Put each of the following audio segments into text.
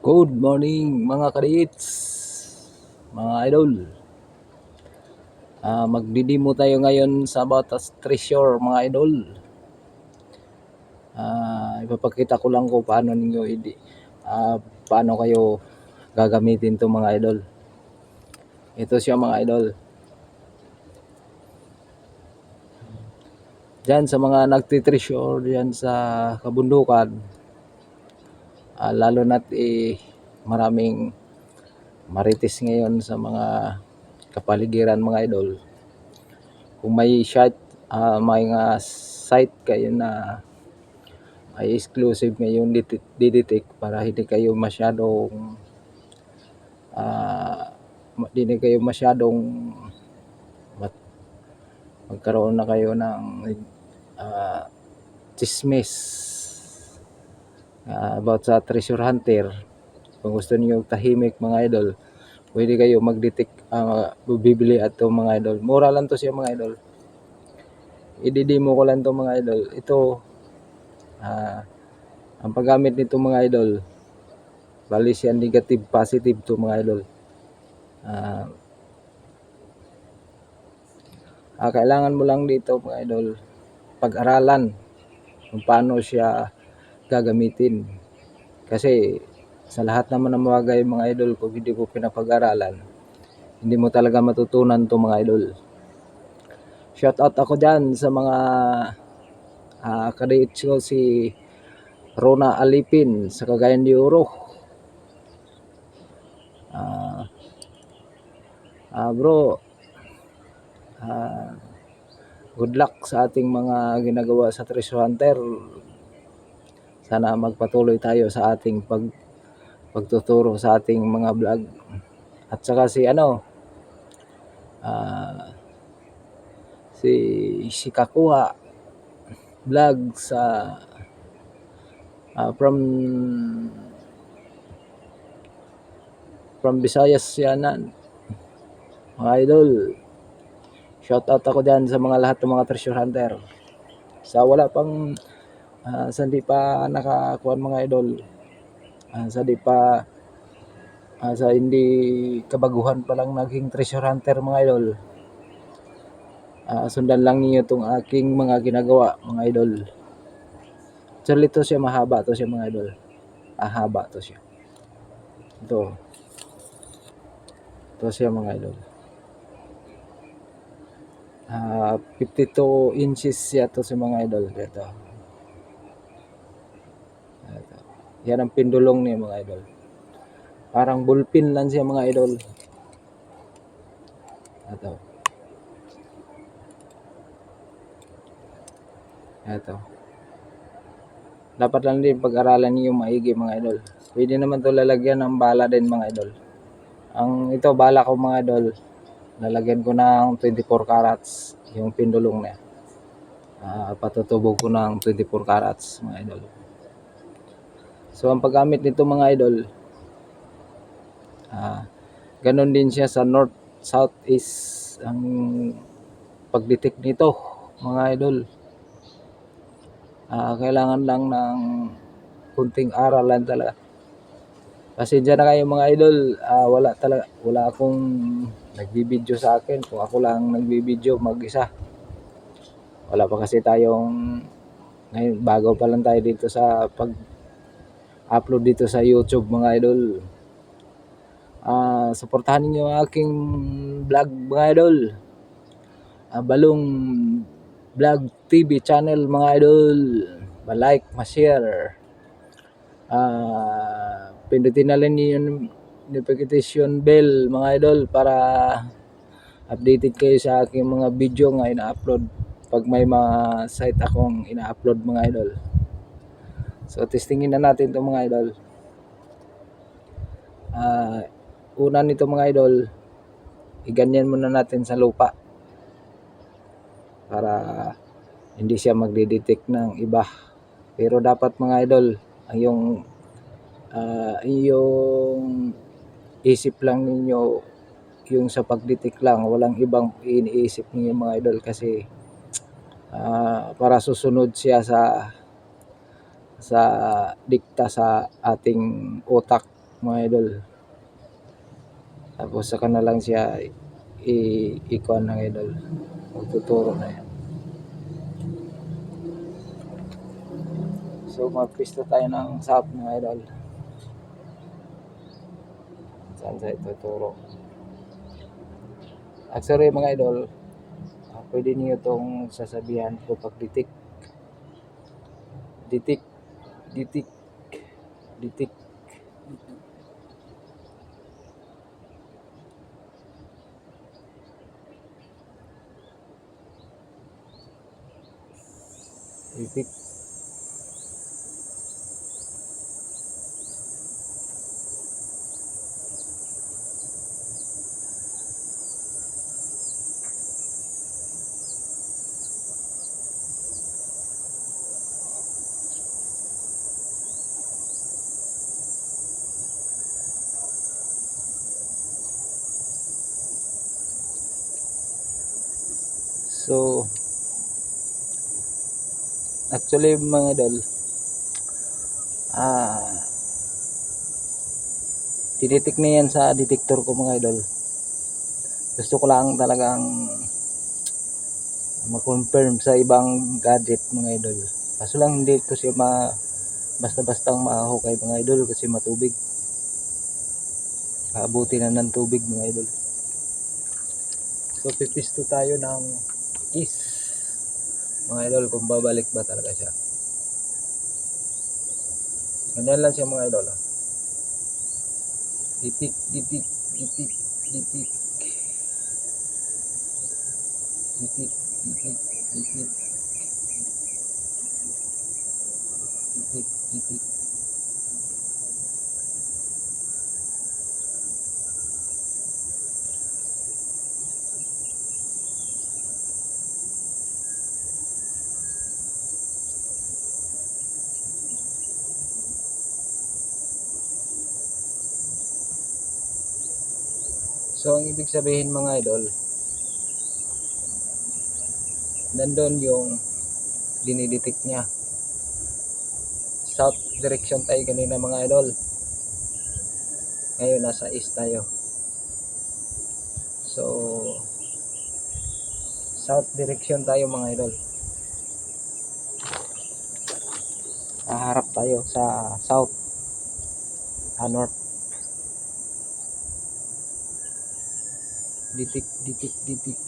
Good morning mga kadits, mga idol. Magdidimo tayo ngayon sa Batas Treasure mga idol. Ipapakita ko lang kung paano ninyo paano kayo gagamitin to mga idol. Ito siya mga idol. Diyan sa mga nagtitreasure diyan sa kabundukan, lalo na't maraming marites ngayon sa mga kapaligiran mga idol. Kung may site kayo na ay exclusive ngayon didetect para hindi kayo masyadong magkaroon na kayo ng chismis about sa treasure hunter. Kung gusto niyo tahimik mga idol, pwede kayo mag-detect, bibili ato mga idol. Mura lang to siya mga idol. Ididemo ko lang to mga idol. Ito ang paggamit nito mga idol, bali siya negative positive to mga idol. Kailangan mo lang dito mga idol pag-aralan kung paano siya gagamitin, kasi sa lahat naman ng bagay mga idol, kung hindi mo pinapag-aralan, hindi mo talaga matutunan to mga idol. Shout out ako dyan sa mga kadits ko, si Rona Alipin sa Cagayan de Oro. Bro, good luck sa ating mga ginagawa sa Treasure Hunter. Sana magpatuloy tayo sa ating pagtuturo sa ating mga vlog. At saka si Kakuha vlog sa from Visayas yanan mga idol. Shout out ako dyan sa mga lahat ng mga treasure hunter. Sa wala pang sa hindi pa nakakuha mga idol, sa hindi kabaguhan pa lang naging treasure hunter mga idol, sundan lang niyo itong aking mga ginagawa mga idol. Actually to siya, mahaba to siya mga idol. Haba to siya. Ito siya mga idol. 52 inches siya to sa mga idol. Ito. Yan ang pindulong niya mga idol. Parang bullpen lang siya mga idol. Ito. Dapat lang din pag-aralan niyo maigi mga idol. Pwede naman to lalagyan ng bala din mga idol. Ito bala ko mga idol, lalagyan ko ng 24 carats yung pindulong niya. Patutubog ko ng 24 carats mga idol. So ang paggamit nito mga idol, ganon din siya sa north, south, east ang pagdetect nito mga idol. Kailangan lang ng kunting aralan talaga. Pasensya na kayo mga idol, wala akong nagbibideo sa akin. Kung ako lang nagbibideo mag-isa, wala pa kasi tayong, ngayon bago pa lang tayo dito sa pag-upload dito sa YouTube mga idol. Suportahan niyo ang aking vlog mga idol, Balong Vlog TV channel mga idol. Like, ma-share, pindutin na lang yung notification bell mga idol para updated kayo sa aking mga video nga ina-upload pag may mga site akong ina-upload mga idol. So testingin na natin itong mga idol. Una nito mga idol, iganyan muna natin sa lupa para hindi siya magde-detect ng iba. Pero dapat mga idol, yung isip lang ninyo yung sa pag-detect lang, walang ibang iniisip niyo mga idol, kasi para susunod siya sa dikta sa ating utak mga idol. Tapos saka na lang siya ikuan ng idol. Magtuturo na yan. So magpista tayo ng SAP mga idol. Saan sa ituturo. Actually mga idol, pwede niyo itong sasabihan ko pag ditik. Ditik. Ditik. Ditik. Ditik. So actually mga idol, tinitik na yan sa detector ko mga idol. Gusto ko lang talagang ma-confirm sa ibang gadget mga idol. Kaso lang hindi ko siya basta-bastang mahukay mga idol kasi matubig. Kaabuti na ng tubig mga idol. So pipisto tayo ng is mga idol kung babalik ba talaga siya. Ganyan lang siya mga idol. Ditik, ditik, ditik, ditik. Ditik, ditik, ditik. Ditik, ditik. So ang ibig sabihin mga idol, nandun yung dinidetect niya. South direction tayo kanina mga idol. Ngayon nasa east tayo. So south direction tayo mga idol. Haharap tayo sa south, north. Ditik, ditik, ditik.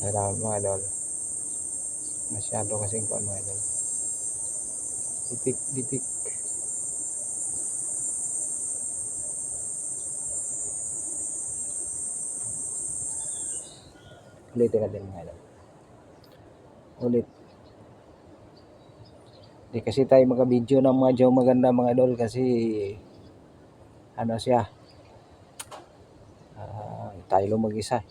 Kailangan mga idol. Masyado kasing kuan mga idol. Ditik, ditik. Ulitin natin mga idol. Ulit. Di kasi tayo magka-video ng mga maganda mga idol kasi ano siya. Tayo lang mag-isa.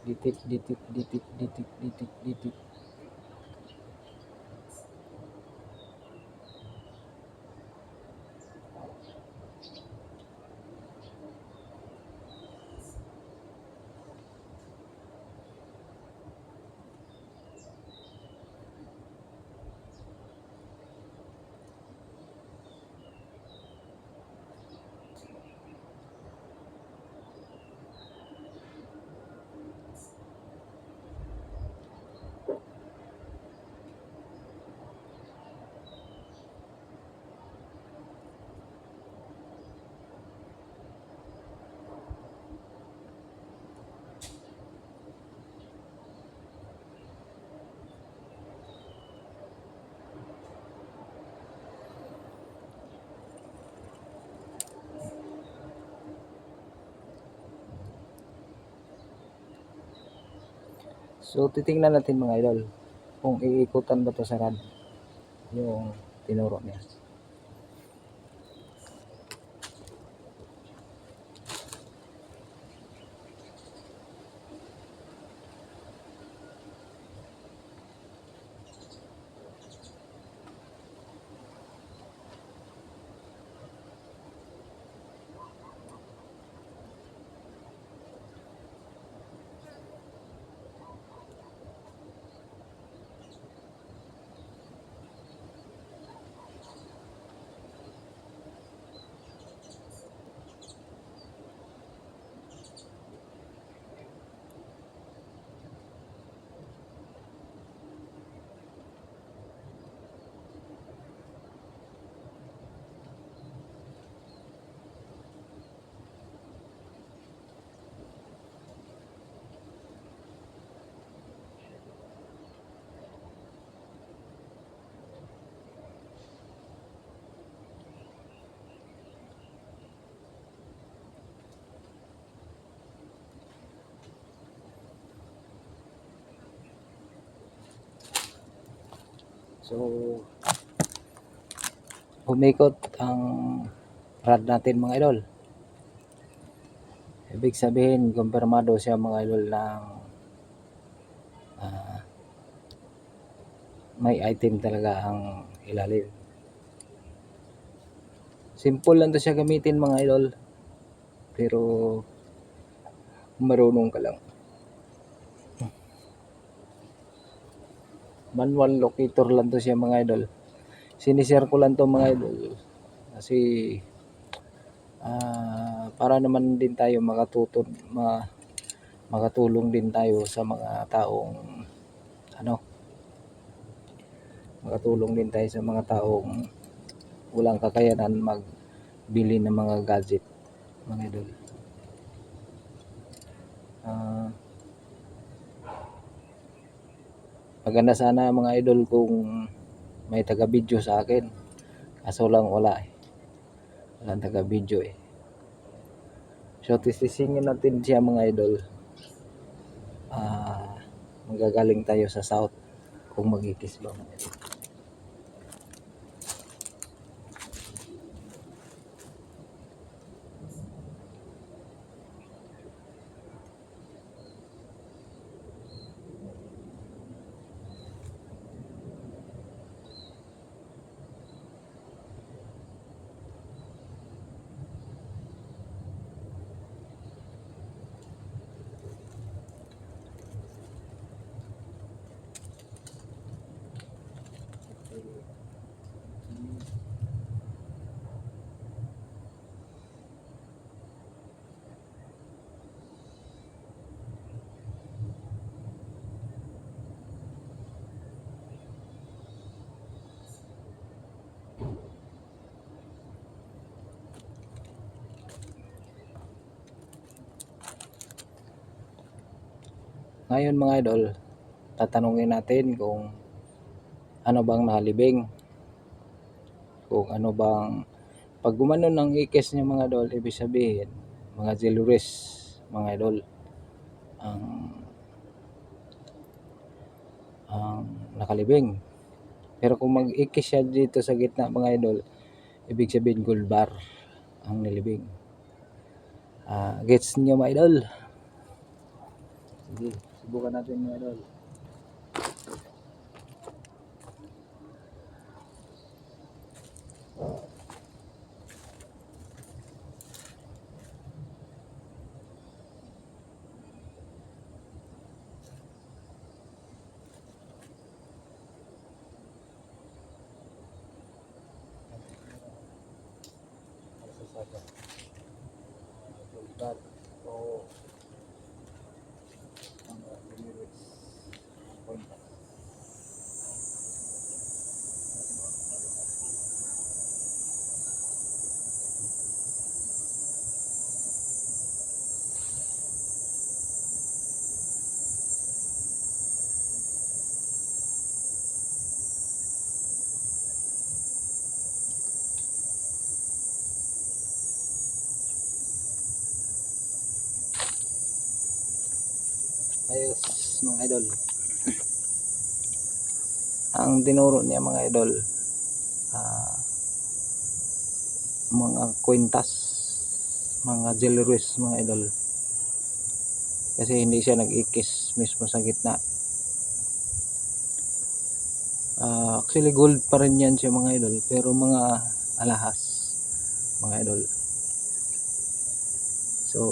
Ditik, ditik, ditik, ditik, ditik, ditik. So titingnan natin mga idol kung iikutan ba to sa rad yung tinuro niya. So umikot ang rad natin mga idol. Ibig sabihin kumpirmado siya mga idol ng may item talaga ang ilalim. Simple lang to siya gamitin mga idol, pero marunong ka lang. Manual locator lang to siya mga idol. Sinishare ko lang to mga idol kasi para naman din tayo makatulong din tayo sa mga taong makatulong din tayo sa mga taong walang kakayanan magbili ng mga gadget mga idol. Maganda sana mga idol kung may taga-video sa akin, kaso lang walang taga-video eh. So tisisingin natin siya mga idol. Magagaling tayo sa south kung mag-ikis ba mga idol. Ngayon mga idol, tatanungin natin kung ano bang nakalibing. Kung ano bang pag gumanon ng ikis niya mga idol, ibig sabihin mga jewelries mga idol ang nakalibing. Pero kung mag-ikis siya dito sa gitna mga idol, ibig sabihin gold bar ang nilibing. Gets niyo mga idol? Sige, subukan natin mga idol. Gold bar o ayos mga idol. Ang tinuro niya mga idol, mga kwintas, mga jewelries mga idol, kasi hindi siya nag-ikis mismo sa gitna. Actually gold pa rin yan siya mga idol, pero mga alahas mga idol. So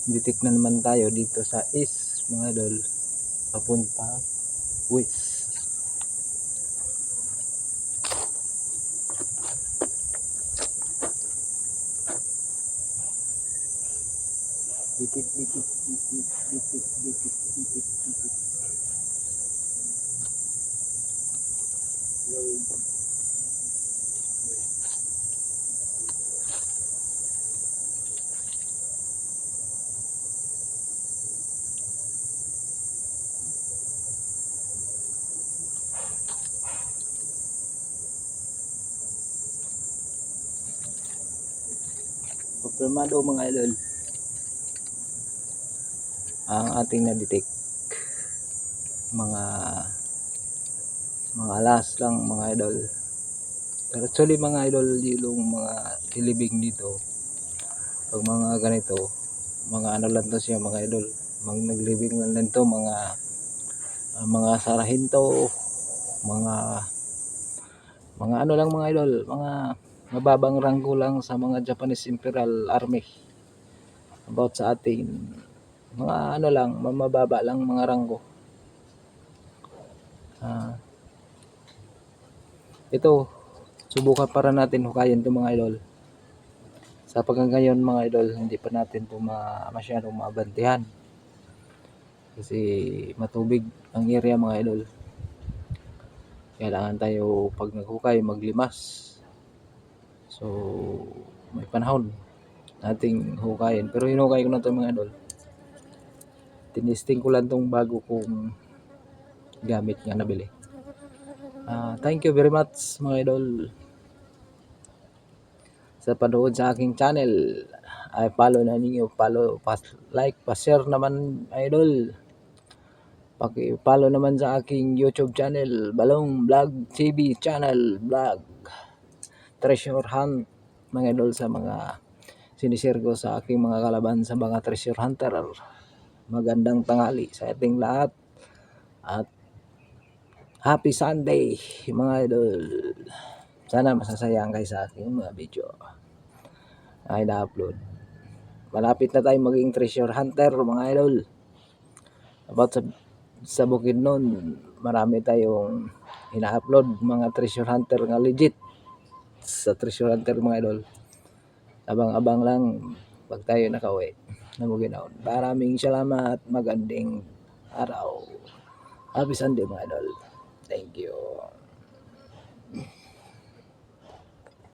detect na naman tayo dito sa east mga idol, papunta west. Ditik. Kumpirmado mga idol ang ating na-detect mga mga alas lang mga idol. Pero actually mga idol, yung mga kilibing dito, pag mga ganito, mga ano lang to siya mga idol, naglibing lang din to mga sarahinto, mga ano lang mga idol, mga mababang ranggo lang sa mga Japanese Imperial Army. About sa atin, mga ano lang, mababa lang mga ranggo. Ito, subukan para natin hukayin ito mga idol. Sa pagka ngayon mga idol, hindi pa natin ito masyadong mabantihan. Kasi matubig ang area mga idol. Kailangan tayo pag naghukay maglimas. So, may panahon nating hukayin. Pero hinukay ko na ito mga idol. Tinisting ko lang itong bago kong gamit nga nabili. Thank you very much mga idol sa panood sa aking channel. Ay follow na ninyo, like, pa-share naman idol. Paki-follow naman sa aking YouTube channel, Balong Vlog TV channel vlog. Treasure hunt mga idol, sa mga sinishare ko sa aking mga kalaban sa mga treasure hunter. Magandang tanghali sa ating lahat at happy Sunday mga idol. Sana masasayang kayo sa aking mga video ay na-upload. Malapit na tayo maging treasure hunter mga idol. About sa Bukidnon, marami tayong ina-upload mga treasure hunter nga legit sa treasure hunter mga idol. Abang-abang lang pag tayo nakauwi na Bukidnon. Maraming salamat, magandang araw. Happy Sunday mga idol. Thank you.